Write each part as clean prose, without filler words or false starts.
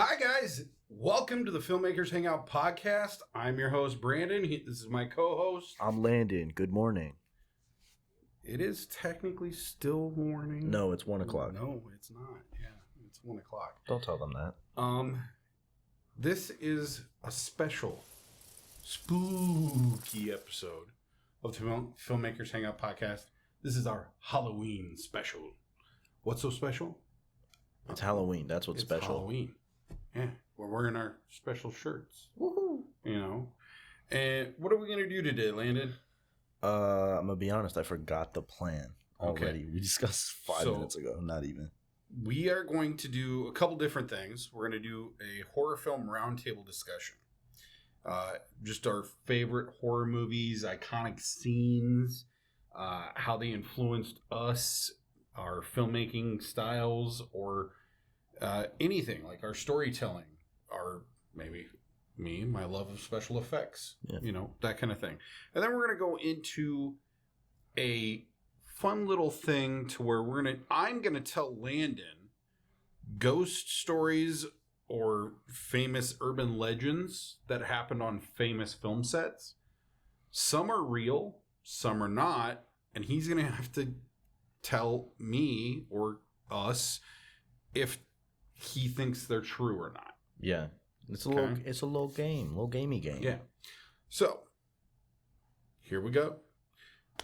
Hi, guys. Welcome to the Filmmakers Hangout podcast. I'm your host, Brandon. This is my co-host. I'm Landon. Good morning. It is technically still morning. No, it's 1 o'clock. No, it's not. Yeah, it's 1 o'clock. Don't tell them that. This is a special, spooky episode of the Filmmakers Hangout podcast. This is our Halloween special. What's so special? It's Halloween. That's what's special. Halloween. Yeah, we're wearing our special shirts. Woohoo! You know. And what are we going to do today, Landon? I'm going to be honest. I forgot the plan already. Okay. We discussed 5 minutes ago. Not even. We are going to do a couple different things. We're going to do a horror film roundtable discussion. Just our favorite horror movies, iconic scenes, how they influenced us, our filmmaking styles, or anything like our storytelling, or maybe me, my love of special effects, that kind of thing. And then we're going to go into a fun little thing to where I'm going to tell Landon ghost stories or famous urban legends that happened on famous film sets. Some are real, some are not, and he's going to have to tell me or us if he thinks they're true or not. Yeah. It's a low gamey game. Yeah. So, here we go.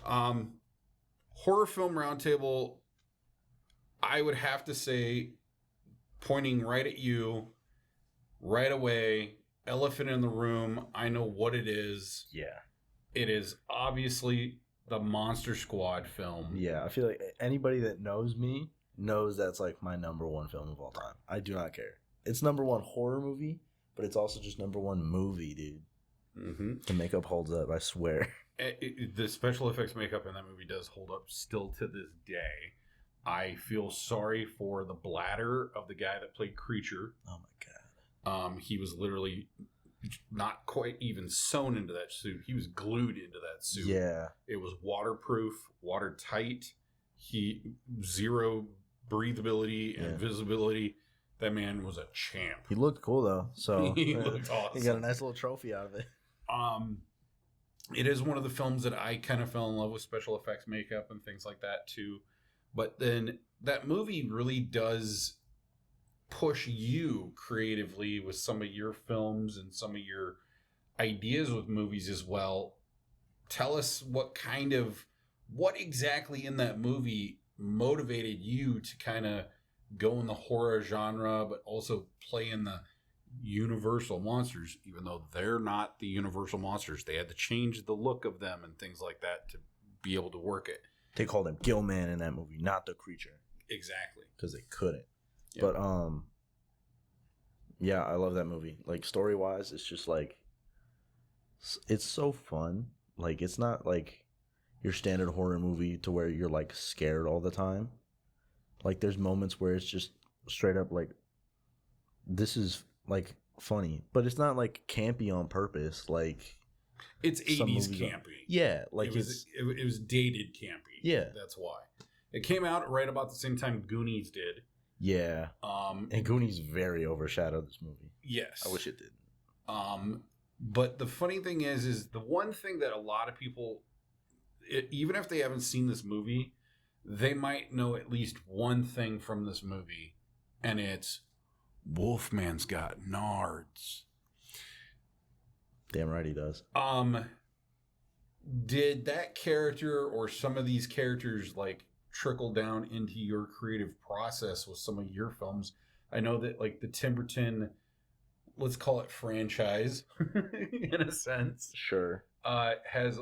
Horror film roundtable, I would have to say, pointing right at you, right away, elephant in the room, I know what it is. Yeah. It is obviously the Monster Squad film. Yeah, I feel like anybody that knows me knows that's like my number one film of all time. I do not care. It's number one horror movie, but it's also just number one movie, dude. Mm-hmm. The makeup holds up, I swear. The special effects makeup in that movie does hold up still to this day. I feel sorry for the bladder of the guy that played Creature. Oh my god. He was literally not quite even sewn into that suit. He was glued into that suit. Yeah. It was waterproof, watertight. Zero breathability and visibility. That man was a champ. He looked cool though. So he looked awesome. He got a nice little trophy out of it. It is one of the films that I kind of fell in love with special effects makeup and things like that too. But then that movie really does push you creatively with some of your films and some of your ideas with movies as well. Tell us what exactly in that movie motivated you to kind of go in the horror genre, but also play in the Universal monsters, even though they're not the Universal monsters. They had to change the look of them and things like that to be able to work it. They called him Gillman in that movie, not the Creature. Exactly. Because they couldn't. Yeah. But, yeah, I love that movie. Like, story-wise, it's just, like, it's so fun. Like, it's not, like, your standard horror movie to where you're, like, scared all the time. Like, there's moments where it's just straight up, like, this is, like, funny. But it's not, like, campy on purpose. Like, it's 80s campy. Yeah. Like, it was dated campy. Yeah. That's why. It came out right about the same time Goonies did. Yeah. And Goonies very overshadowed this movie. Yes. I wish it didn't. But the funny thing is the one thing that a lot of people, even if they haven't seen this movie, they might know at least one thing from this movie, and it's Wolfman's got nards. Damn right he does. Did that character or some of these characters like trickle down into your creative process with some of your films? I know that like the Tim Burton, let's call it franchise in a sense. Sure. Has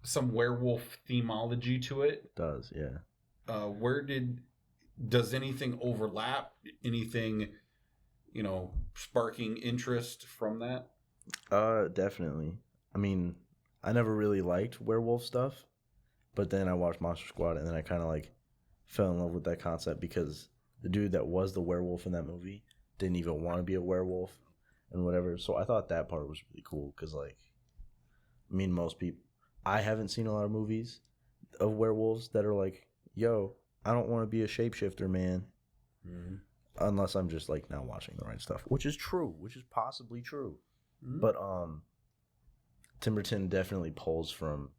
some werewolf themology to it. It does, yeah. Does anything overlap? Anything, sparking interest from that? Definitely. I mean, I never really liked werewolf stuff, but then I watched Monster Squad and then I kind of like fell in love with that concept because the dude that was the werewolf in that movie didn't even want to be a werewolf and whatever. So I thought that part was really cool because, like, I mean, most people, I haven't seen a lot of movies of werewolves that are like, yo, I don't want to be a shapeshifter, man. Mm-hmm. unless I'm just like not watching the right stuff, which is true, which is possibly true. Mm-hmm. But Tim Burton definitely pulls from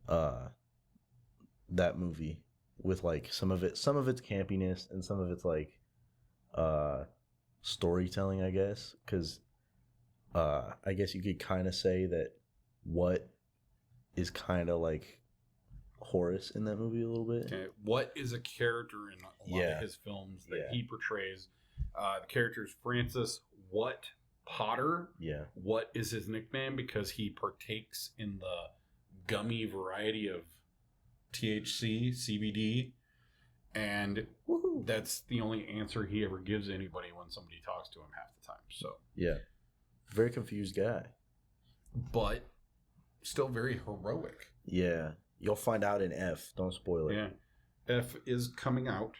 that movie with like some of its campiness and some of its like storytelling, I guess, because I guess you could kind of say that what is kind of like Horace in that movie a little bit. Okay. What is a character in a lot of his films that he portrays? The character is Francis Potter. Yeah. What is his nickname? Because he partakes in the gummy variety of THC, CBD, and that's the only answer he ever gives anybody when somebody talks to him half the time. So yeah, very confused guy, but still very heroic. Yeah, you'll find out in F. Don't spoil it. Yeah, F is coming out.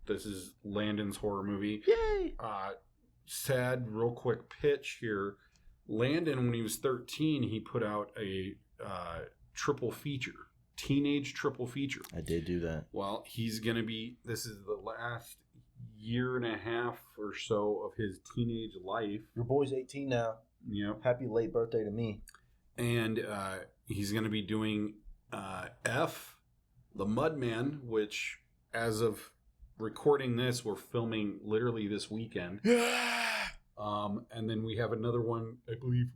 This is Landon's horror movie. Yay! Sad, real quick pitch here. Landon, when he was 13, he put out a triple feature. Teenage triple feature. I did do that. Well, he's going to be, this is the last year and a half or so of his teenage life. Your boy's 18 now. Yep. Happy late birthday to me. And he's going to be doing F, The Mudman, which as of recording this, we're filming literally this weekend. And then we have another one, I believe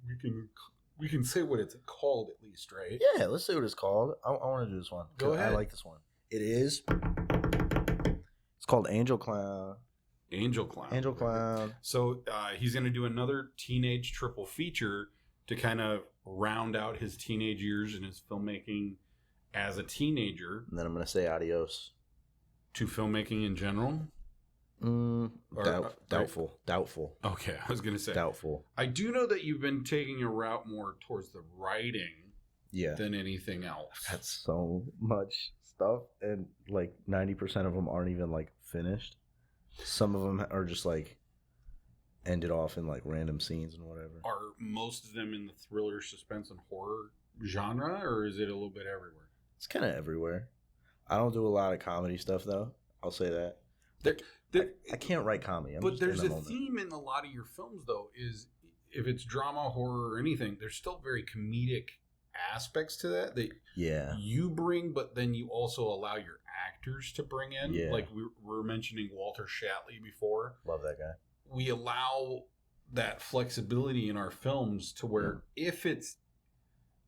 we can say what it's called at least, right? Yeah, let's see what it's called. I want to do this one. Go ahead. I like this one. It is. It's called Angel Clown. Angel Clown. Angel Clown. So he's going to do another teenage triple feature to kind of round out his teenage years and his filmmaking as a teenager. And then I'm going to say adios. To filmmaking in general? Doubtful. Okay, I was going to say. Doubtful. I do know that you've been taking a route more towards the writing than anything else. That's so much stuff. And like 90% of them aren't even like finished. Some of them are just like ended off in like random scenes and whatever. Are most of them in the thriller, suspense, and horror genre, or is it a little bit everywhere? It's kind of everywhere. I don't do a lot of comedy stuff though. I'll say that. I can't write comedy. But there's a theme in a lot of your films, though, is if it's drama, horror, or anything, there's still very comedic aspects to that you bring, but then you also allow your actors to bring in. Yeah. Like we were mentioning Walter Shatley before. Love that guy. We allow that flexibility in our films to where if it's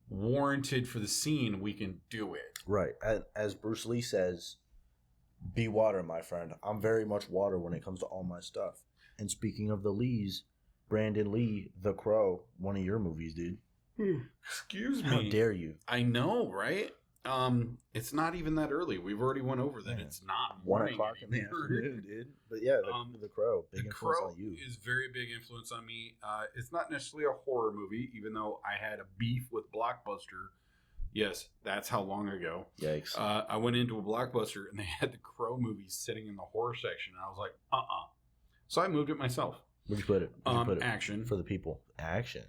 warranted for the scene, we can do it. Right. As Bruce Lee says, be water, my friend. I'm very much water when it comes to all my stuff. And speaking of the Lees, Brandon Lee, The Crow, one of your movies, dude. Excuse me. How dare you? I know, right? It's not even that early. We've already went over that. It's not 1 o'clock in the afternoon, dude. But yeah, The Crow, big influence on you. Is very big influence on me. It's not necessarily a horror movie, even though I had a beef with Blockbuster. Yes, that's how long ago. Yikes. I went into a Blockbuster and they had the Crow movies sitting in the horror section. And I was like, So I moved it myself. Where'd you put it? Action. For the people. Action.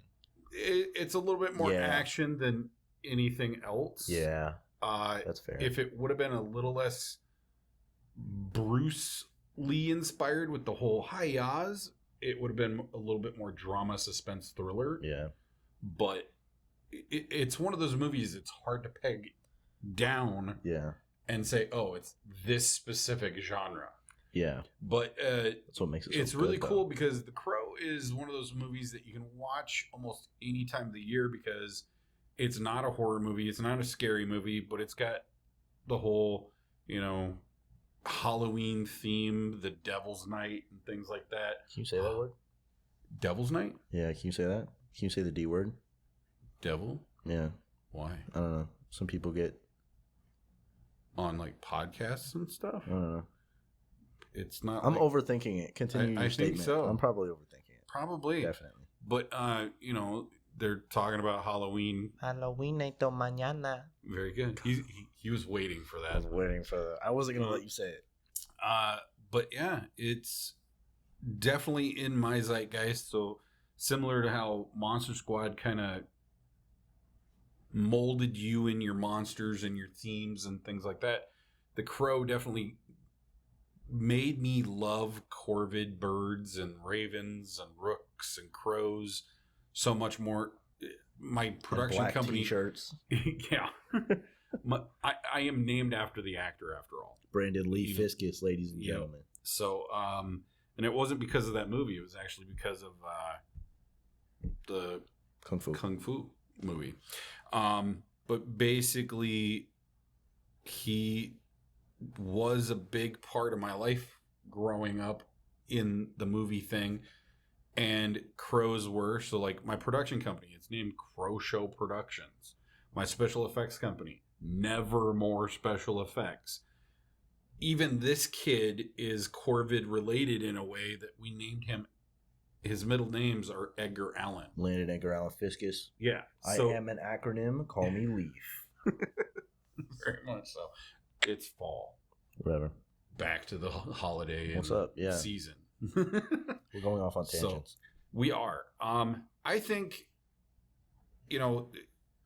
It's a little bit more action than anything else. Yeah. That's fair. If it would have been a little less Bruce Lee inspired with the whole hi-yahs, it would have been a little bit more drama, suspense, thriller. Yeah. But it's one of those movies it's hard to peg down and say, oh, it's this specific genre. Yeah. But that's what makes it so it's really cool because The Crow is one of those movies that you can watch almost any time of the year because it's not a horror movie, it's not a scary movie, but it's got the whole, Halloween theme, the Devil's Night and things like that. Can you say that word? Devil's Night? Yeah, can you say that? Can you say the D word? Devil? Yeah. Why? I don't know. Some people get on like podcasts and stuff. I don't know. It's not. I'm overthinking it. Continue your statement. Think so. I'm probably overthinking it. Probably, definitely. But they're talking about Halloween. Halloweenito mañana. Very good. He was waiting for that. I was waiting for that. I wasn't gonna let you say it. But yeah, it's definitely in my zeitgeist. So similar to how Monster Squad kind of molded you in your monsters and your themes and things like that, The Crow definitely made me love corvid birds and ravens and rooks and crows so much more. My production and black company T-shirts. Yeah. I am named after the actor, after all. Brandon Lee Fiscus, ladies and gentlemen. So, and it wasn't because of that movie. It was actually because of the Kung Fu movie. But basically, he was a big part of my life growing up in the movie thing. And crows were, so like my production company, it's named Crow Show Productions. My special effects company, Nevermore Special Effects. Even this kid is corvid related in a way that we named him. His middle names are Edgar Allan. Landon Edgar Allan Fiscus. Yeah. I am an acronym. Call me Leaf. Very much so. It's fall. Whatever. Back to the holiday. What's up? Yeah. Season. We're going off on tangents. So, we are. I think,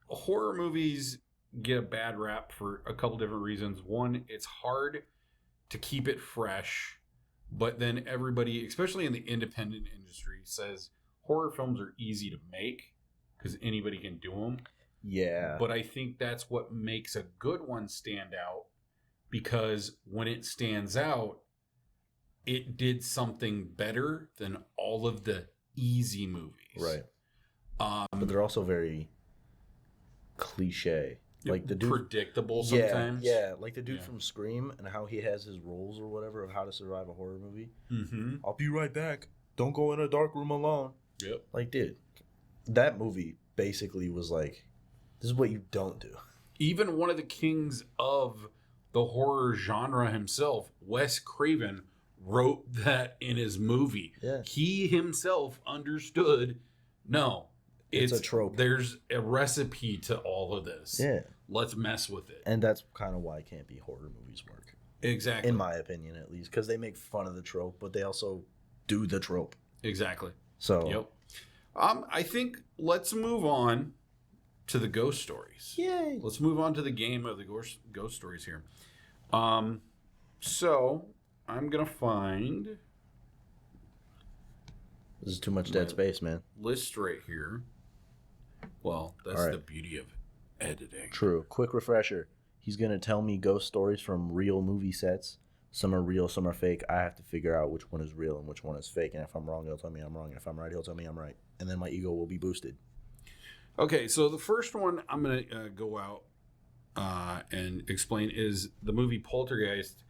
horror movies get a bad rap for a couple different reasons. One, it's hard to keep it fresh, but then everybody, especially in the independent industry, says horror films are easy to make because anybody can do them. Yeah. But I think that's what makes a good one stand out, because when it stands out, it did something better than all of the easy movies. Right. But they're also very cliche. Like the dude, predictable sometimes. Yeah. Like the dude from Scream and how he has his roles or whatever of how to survive a horror movie. Mm-hmm. I'll be right back. Don't go in a dark room alone. Yep. Like, dude, that movie basically was like, this is what you don't do. Even one of the kings of the horror genre himself, Wes Craven, wrote that in his movie. Yeah. He himself understood, no, it's a trope. There's a recipe to all of this. Yeah. Let's mess with it. And that's kind of why campy horror movies work. Exactly. In my opinion, at least. Because they make fun of the trope, but they also do the trope. Exactly. So. Yep. I think let's move on to the ghost stories. Yay. Let's move on to the game of the ghost stories here. So I'm going to find... This is too much dead space, man. List right here. Well, that's the beauty of editing. True. Quick refresher. He's going to tell me ghost stories from real movie sets. Some are real, some are fake. I have to figure out which one is real and which one is fake. And if I'm wrong, he'll tell me I'm wrong. And if I'm right, he'll tell me I'm right. And then my ego will be boosted. Okay, so the first one I'm going to go out and explain is the movie Poltergeist.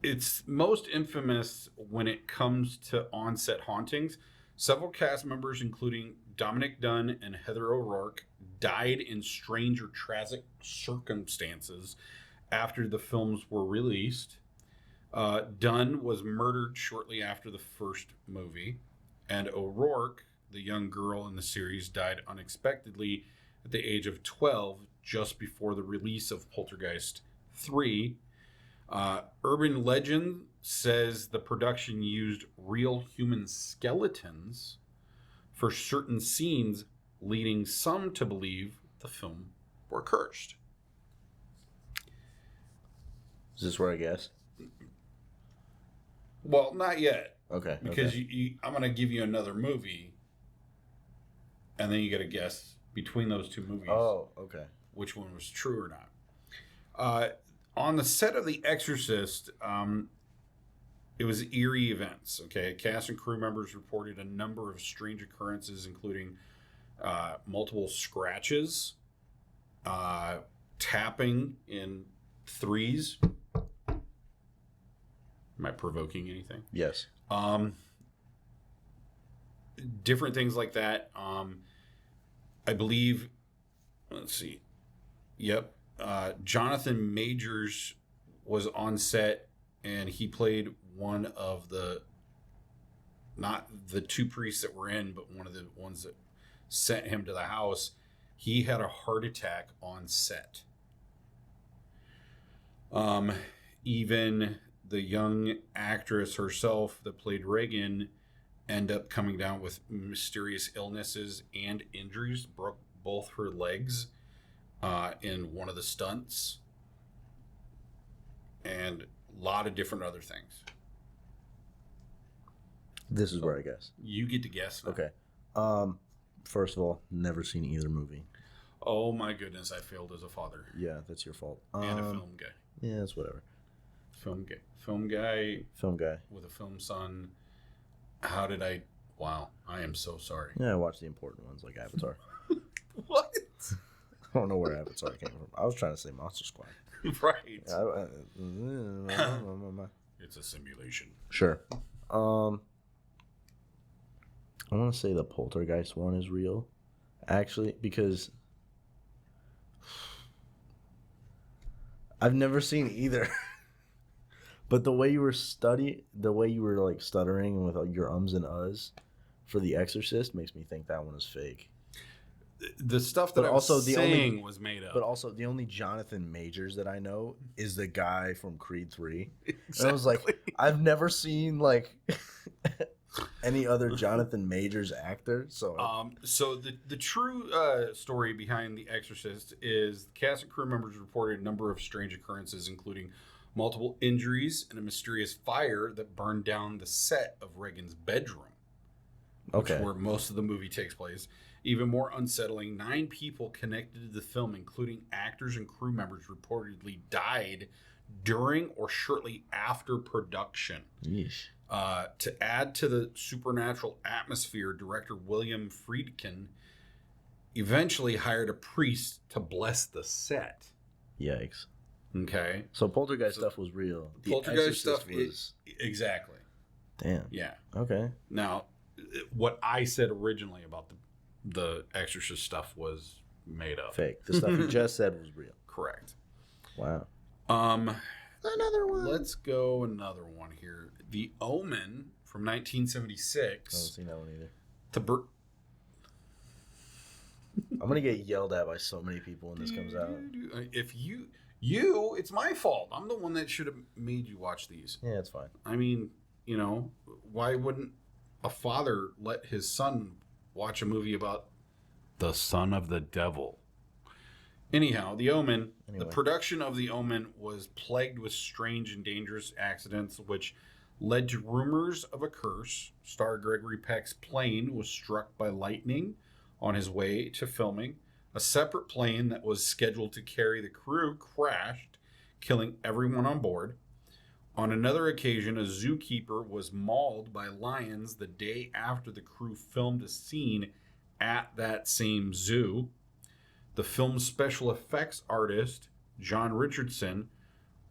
It's most infamous when it comes to on-set hauntings. Several cast members, including Dominic Dunn and Heather O'Rourke, died in strange or tragic circumstances after the films were released. Dunn was murdered shortly after the first movie, and O'Rourke, the young girl in the series, died unexpectedly at the age of 12, just before the release of Poltergeist 3. Urban legend says the production used real human skeletons for certain scenes, leading some to believe the film were cursed. Is this where I guess? Well, not yet. Okay. Because I'm going to give you another movie, and then you got to guess between those two movies. Oh, okay. Which one was true or not. On the set of The Exorcist, it was eerie events. Okay, cast and crew members reported a number of strange occurrences, including multiple scratches, tapping in threes. Am I provoking anything? Yes. Different things like that. I believe. Let's see. Yep. Jonathan Majors was on set, and he played one of not the two priests that were in, but one of the ones that sent him to the house. He had a heart attack on set. Even the young actress herself that played Reagan ended up coming down with mysterious illnesses and injuries, broke both her legs in one of the stunts. and a lot of different other things. This is where I guess. You get to guess now. Okay. First of all, never seen either movie. Oh my goodness, I failed as a father. Yeah, that's your fault. And a film guy. Yeah, it's whatever. Film guy. Film guy. Film guy. With a film son. How did I... Wow, I am so sorry. Yeah, I watched the important ones like Avatar. What? I don't know where Avatar came from. I was trying to say Monster Squad. Right. It's a simulation. Sure. I want to say the Poltergeist one is real, actually, because I've never seen either. But the way you were like stuttering with your ums and uhs for The Exorcist makes me think that one is fake. The stuff that I was saying was made up. But also, the only Jonathan Majors that I know is the guy from Creed 3. Exactly. And I was like, I've never seen like any other Jonathan Majors actor. So, so the true story behind The Exorcist is the cast and crew members reported a number of strange occurrences, including multiple injuries and a mysterious fire that burned down the set of Reagan's bedroom, which is where most of the movie takes place. Even more unsettling, 9 people connected to the film, including actors and crew members, reportedly died during or shortly after production. Yeesh. To add to the supernatural atmosphere, director William Friedkin eventually hired a priest to bless the set. Yikes. Okay. So Poltergeist stuff was real. The Poltergeist stuff was... Exactly. Damn. Yeah. Okay. Now, what I said originally about the Exorcist stuff was made up. Fake. The stuff you just said was real. Correct. Wow. Another one. Let's go another one here. The Omen from 1976. I haven't seen that one either. I'm gonna get yelled at by so many people when this comes out. If you, it's my fault. I'm the one that should have made you watch these. Yeah, it's fine. I mean, why wouldn't a father let his son watch a movie about the son of the devil? Anyhow, The Omen, the production of The Omen was plagued with strange and dangerous accidents, which led to rumors of a curse. Star Gregory Peck's plane was struck by lightning on his way to filming. A separate plane that was scheduled to carry the crew crashed, killing everyone on board. On another occasion, a zookeeper was mauled by lions the day after the crew filmed a scene at that same zoo. The film's special effects artist, John Richardson,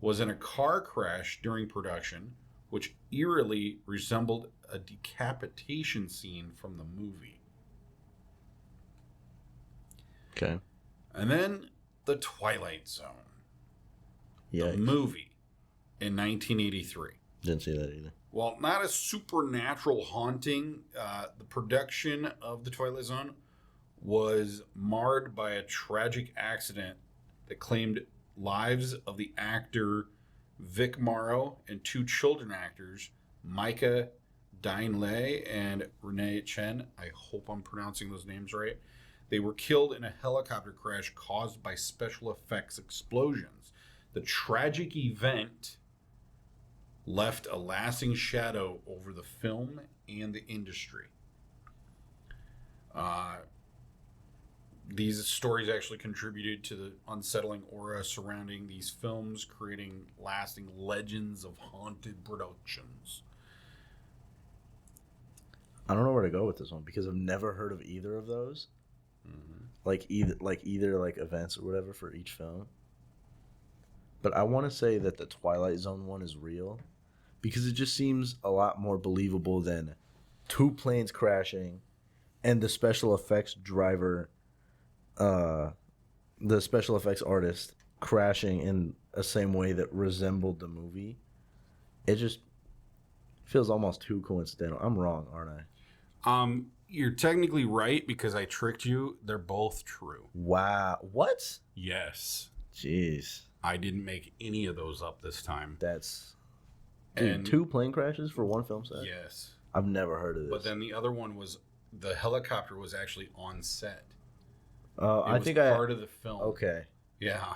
was in a car crash during production, which eerily resembled a decapitation scene from the movie. Okay. And then The Twilight Zone. Yeah. The movie in 1983. Didn't see that either. While not a supernatural haunting, the production of The Twilight Zone was marred by a tragic accident that claimed lives of the actor Vic Morrow and 2 children actors, Micah Dinelay and Renee Chen. I hope I'm pronouncing those names right. They were killed in a helicopter crash caused by special effects explosions. The tragic event left a lasting shadow over the film and the industry. These stories actually contributed to the unsettling aura surrounding these films, creating lasting legends of haunted productions. I don't know where to go with this one because I've never heard of either of those. Mm-hmm. Like either events or whatever for each film. But I want to say that the Twilight Zone one is real because it just seems a lot more believable than 2 planes crashing and the special effects driver, the special effects artist crashing in a same way that resembled the movie. It just feels almost too coincidental. I'm wrong, aren't I? You're technically right because I tricked you. They're both true. Wow. What? Yes. Jeez. I didn't make any of those up this time. That's... Dude, 2 plane crashes for one film set? Yes. I've never heard of this. But then the other one was... The helicopter was actually on set. I think I... part of the film. Okay. Yeah.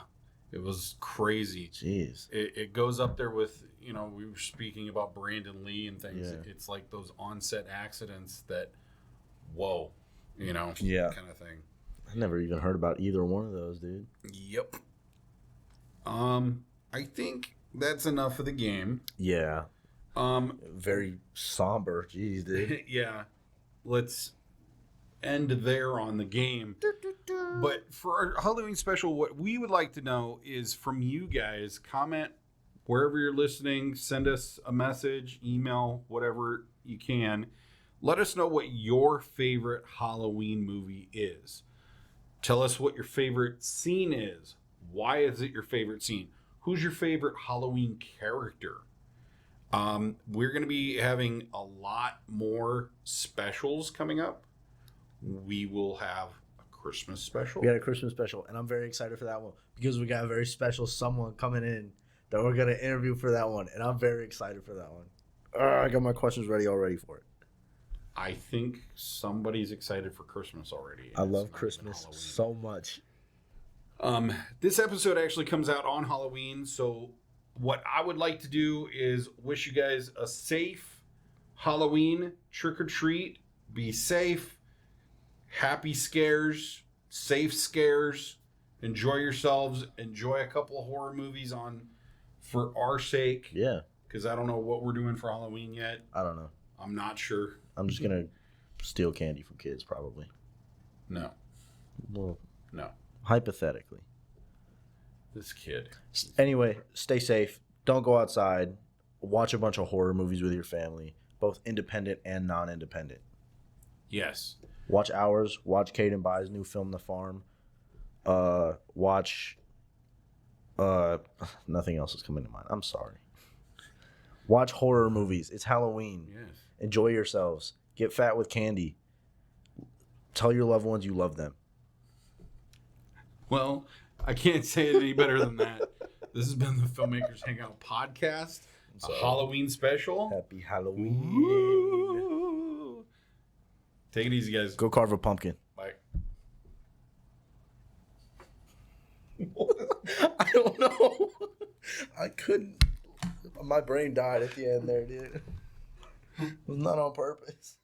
It was crazy. Jeez. It goes up there with, we were speaking about Brandon Lee and things. Yeah. It's like those on-set accidents that, whoa, Yeah. kind of thing. I never even heard about either one of those, dude. Yep. I think that's enough of the game. Yeah. Very somber. Jeez, dude. Yeah. Let's end there on the game. But for our Halloween special, what we would like to know is from you guys. Comment wherever you're listening. Send us a message, email, whatever you can. Let us know what your favorite Halloween movie is. Tell us what your favorite scene is. Why is it your favorite scene? Who's your favorite Halloween character? We're going to be having a lot more specials coming up. We will have a Christmas special. We got a Christmas special, and I'm very excited for that one because we got a very special someone coming in that we're going to interview for that one, and I'm very excited for that one. I got my questions ready already for it. I think somebody's excited for Christmas already. I love Christmas so much. This episode actually comes out on Halloween, so what I would like to do is wish you guys a safe Halloween, trick or treat, be safe, happy scares, safe scares, enjoy yourselves, enjoy a couple of horror movies for our sake. Yeah. Because I don't know what we're doing for Halloween yet. I don't know. I'm not sure. I'm just going to steal candy from kids, probably. No. Well, no. Hypothetically. This kid. Anyway, stay safe. Don't go outside. Watch a bunch of horror movies with your family, both independent and non-independent. Yes. Watch Ours. Watch Caden Buy's new film, The Farm. Watch... nothing else is coming to mind. I'm sorry. Watch horror movies. It's Halloween. Yes. Enjoy yourselves. Get fat with candy. Tell your loved ones you love them. Well, I can't say it any better than that. This has been the Filmmakers Hangout podcast, a Halloween special. Happy Halloween. Woo! Take it easy, guys. Go carve a pumpkin. Bye. I don't know. I couldn't. My brain died at the end there, dude. It was not on purpose.